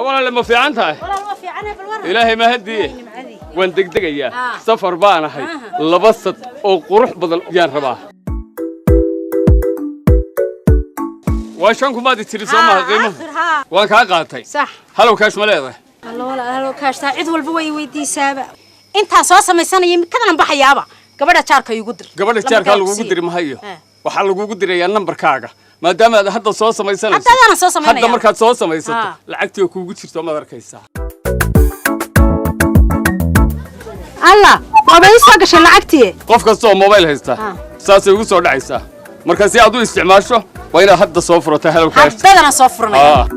ولا لما في عنتها ولا ما في عنها بالورق إلهي ما هدي وين دق يا سفر بانا هي لبسط أو قروح بدل جان رباه واشانكم ما تشتري سوما قيمة وان كاقاتي صح هلو كاش مليضة الله ولا هلو كاش تعيد والبوي ويدي سابع انت صوصة ميسانة كذا نبحي يابا قبل شارك يقدر قبل شارك لو قدر ما هي وحال لو قدر يا نمبر كاغا ما دام هذا حتى صوصة ميسانة حتى أنا صوصة ميسانة حتى مركز صوصة ميسانة لعقتي وكوجد شرطة ما ذكرتها الله ما بيسوق عشان لعقتي قف كسو موبايل هيستا ساسي وصل دعيسا مركز يعدو استعماله وين حد صفرته هلو كاش حتى أنا صفرنا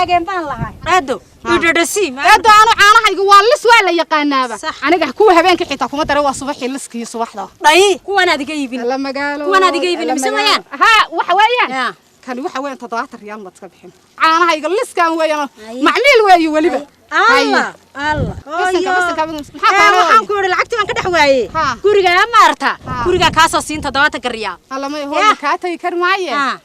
راجين بان لها أدو يدرسيم أدو أنا هيجوا والله سؤال يقانابا أنا جح كوه هبين كحيتا كم ترى وصباح يلسكي صباح ده طيب كوه نادي جايبين لما قالوا كوه نادي جايبين مسويان ها وحويان كانوا وحويان تضاعت ريال ما تسبحين أنا هيجوا لسكان ويانا معميل ويا ولبا الله الله بس كمان waxaan ku lacagtii aan ka dhaxwaayay guriga maarta guriga kaas siin toddobaad riyaal alla ma hooyo ka tay karmaayeen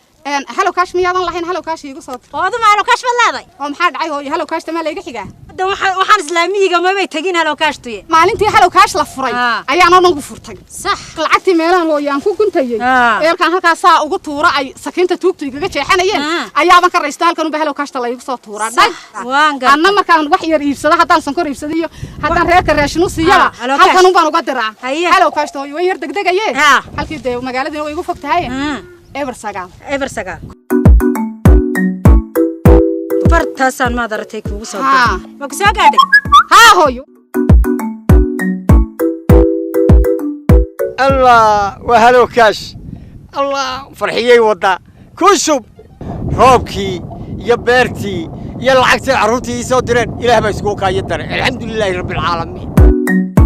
هلو كاش ميادن لحين هلو كاش يقول صوت هذا ما هلو كاش بلادي محاد عي هو هلو كاش تما ليga xiga هذا waxaan islaamiga ma bay tagin halo kaash tuye maalintii halo kaash la furay ayaan oo nagu furtay sax lacagtii meelan hooyaan ku guntayay eerkan halkaas saa ugu tuura ay sakiinta tuugtu igaga jeexanayeen ayaaban ka raystay halkan u halo kaash la igu soo tuuraa anna markaan wax yar iibsada hadaan san kor iibsadiyo hadaan reerka raashin u siiyaba halkan u baan uga diraa halo kaash tooy way yar degdegayeen halkii de magaalada way igu fogtahay ever sagal fartasan ma daratay kugu soo diray ma ku soo gaadhay ha hooyo الله وهلو كاش الله فرحيي ودا كوسب روبكي يا بيرتي يا لعقتي عروتي سو ديرن إله ما يسكو كايدر الحمد لله رب العالمين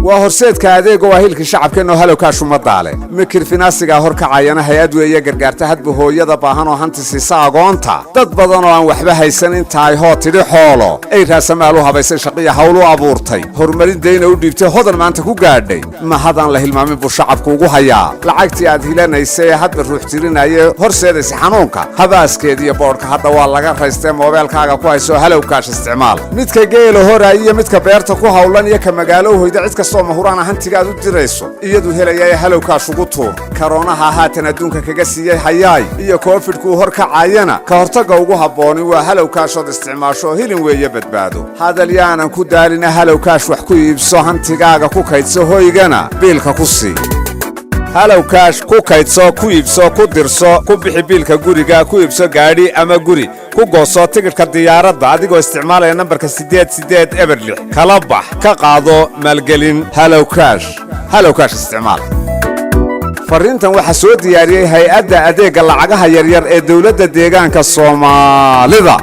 وهرسيدka adeega waa hilka shacabkeena HelloCash uma daale mikir finaasiga horka caayana hay'ad weeye gargaarta hadba hooyada baahan oo hanti siisa agoonta dad badan oo aan waxba haysan inta ay hootidi xoolo ay raasamaal u habaysay shaqada hawl u abuurtay horumarin deyn u dhiibtay hodan maanta ku gaadhay ma hadan la hilmaamin buu shacabku ugu hayaa lacagtii aad hilanaysay hadba ruux tirinaya horseedaysa xanuunka habaaskeeda iyo boorka hadda waa laga raystay mobilkaaga ku hayso HelloCash isticmaal midka geelo horay iyo midka beerta ku hawlan iyo ka magaalo hoyda cid soo hurana hantigaad u dirayso iyadu helayay HelloCash ugu tuur karoonaha haatan adduunka kaga siiyay hayaay iyo COVID-ku hor ka caayana ka hortaga ugu haboon waa HelloCash oo isticmaasho hilin weeye badbaado hadal yaanan ku daalina HelloCash wax ku iibso hantigaaga ku kaydso hoygana biilka ku sii HelloCash ku kaydso ku iibso ku dirso ku bixi biilka guriga ku iibso gaari ama guri ku gooso tigidhka diyaaradda adigoo isticmaalaya nambarka 88 kala bax ka qaado maalgelin HelloCash isticmaal fariintan waxa soo diyaariyay hay'adda adeegga lacagaha yaryar ee dawladda deegaanka Somalida